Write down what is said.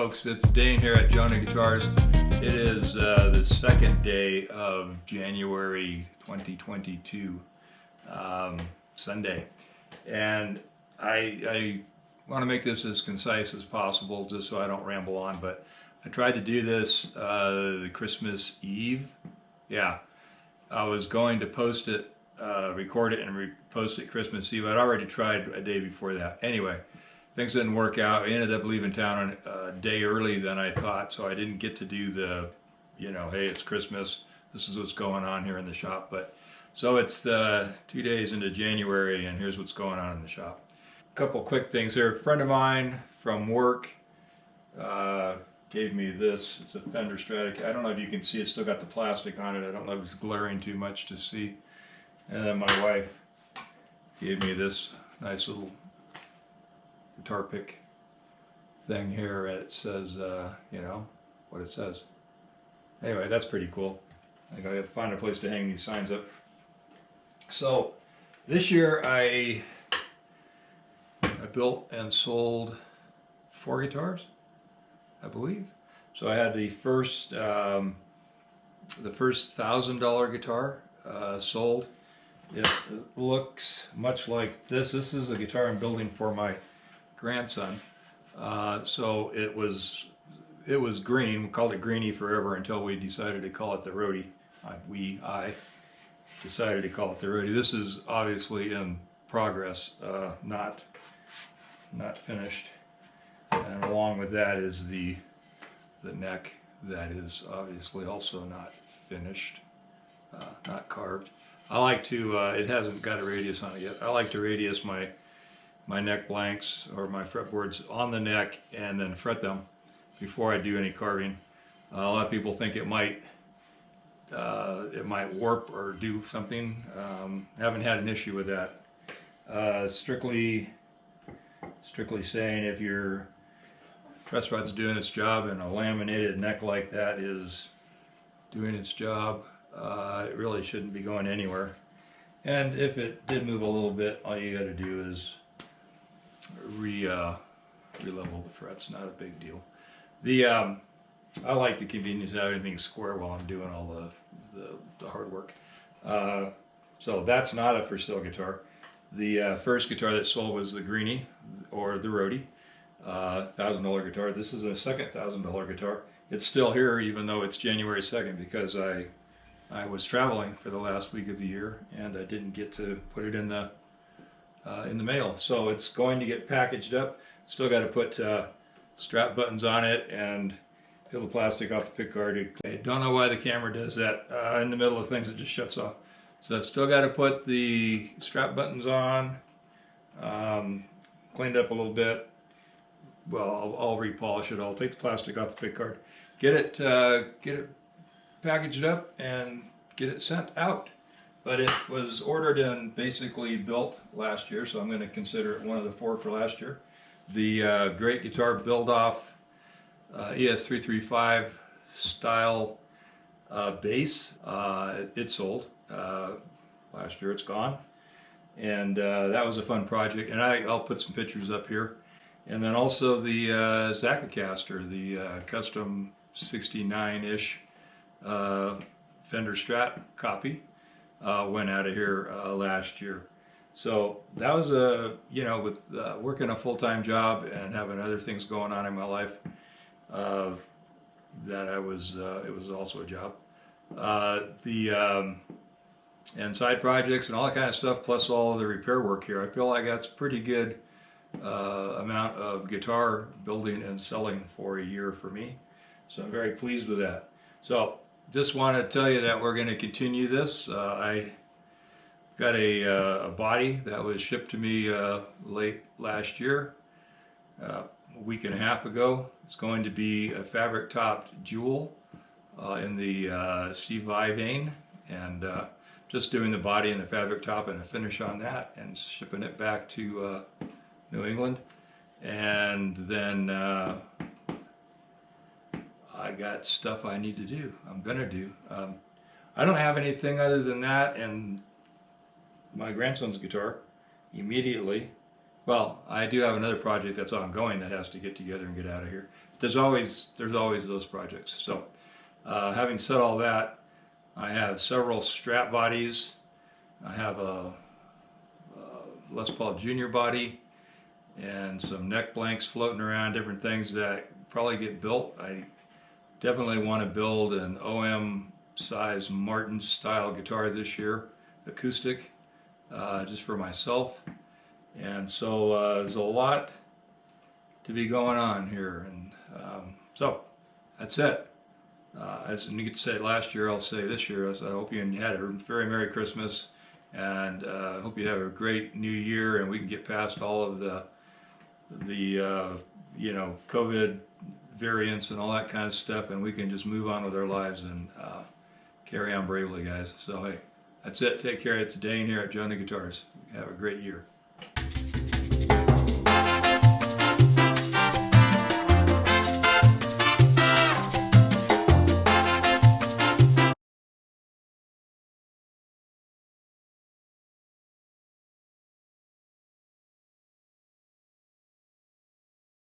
folks, it's Dane here at Jonah Guitars. It is the second day of January 2022, Sunday, and I want to make this as concise as possible just so I don't ramble on, but I tried to do this the Christmas Eve. Yeah, I was going to post it, record it and post it Christmas Eve. I'd already tried a day before that. Anyway, things didn't work out. I ended up leaving town a day early than I thought, so I didn't get to do the, hey, it's Christmas, this is what's going on here in the shop. But so it's 2 days into January, and here's what's going on in the shop. A couple quick things here. A friend of mine from work gave me this. It's a Fender Stratocaster. I don't know if you can see, it's still got the plastic on it. I don't know if it's glaring too much to see. And then my wife gave me this nice little guitar pick thing here. It says, what it says. Anyway, that's pretty cool. I gotta find a place to hang these signs up. So this year I built and sold 4 guitars, I believe. So I had the first $1,000 guitar sold. It looks much like this. This is a guitar I'm building for my grandson. So it was green. We called it Greenie forever until we decided to call it the Roadie. I decided to call it the Roadie. This is obviously in progress, not finished. And along with that is the neck that is obviously also not finished, not carved. I like to, it hasn't got a radius on it yet. I like to radius my neck blanks or my fretboards on the neck and then fret them before I do any carving. A lot of people think it might warp or do something. Haven't had an issue with that. Strictly saying, if your truss rod's doing its job and a laminated neck like that is doing its job, it really shouldn't be going anywhere. And if it did move a little bit, all you got to do is re-level the frets. Not a big deal. I like the convenience of having everything square while I'm doing all the hard work. So that's not a for sale guitar. The first guitar that sold was the Greenie, or the Roadie, $1,000 guitar. This is a second $1,000 guitar. It's still here even though it's January 2nd because I was traveling for the last week of the year and I didn't get to put it in the mail. So it's going to get packaged up. Still got to put strap buttons on it and peel the plastic off the pickguard. I don't know why the camera does that in the middle of things. It just shuts off. So still got to put the strap buttons on, cleaned up a little bit. Well, I'll repolish it. I'll take the plastic off the pickguard, get it packaged up, and get it sent out. But it was ordered and basically built last year, so I'm going to consider it one of the 4 for last year. The Great Guitar Build-Off ES335 style bass, it sold last year. It's gone, and that was a fun project, and I'll put some pictures up here. And then also the Zaccacaster, the custom 69-ish Fender Strat copy, went out of here last year. So that was with working a full-time job and having other things going on in my life, that it was also a job. And side projects and all that kind of stuff, plus all of the repair work here. I feel like that's pretty good amount of guitar building and selling for a year for me. So I'm very pleased with that. So just want to tell you that we're going to continue this. I got a body that was shipped to me late last year, a week and a half ago. It's going to be a fabric topped jewel in the Steve Vai vein, and just doing the body and the fabric top and a finish on that and shipping it back to New England. And then I got stuff I need to do, I'm gonna do. I don't have anything other than that and my grandson's guitar immediately. Well, I do have another project that's ongoing that has to get together and get out of here. there's always those projects. So having said all that, I have several strap bodies. I have a Les Paul Junior body and some neck blanks floating around, different things that probably get built. I definitely want to build an OM size Martin style guitar this year, acoustic, just for myself. And so there's a lot to be going on here, and so that's it. As you could say last year, I'll say this year. I hope you had a very Merry Christmas, and I hope you have a great New Year, and we can get past all of the you know, COVID variants and all that kind of stuff, and we can just move on with our lives and carry on bravely, guys. So hey, that's it. Take care. It's Dane here at JONAH Guitars. Have a great year.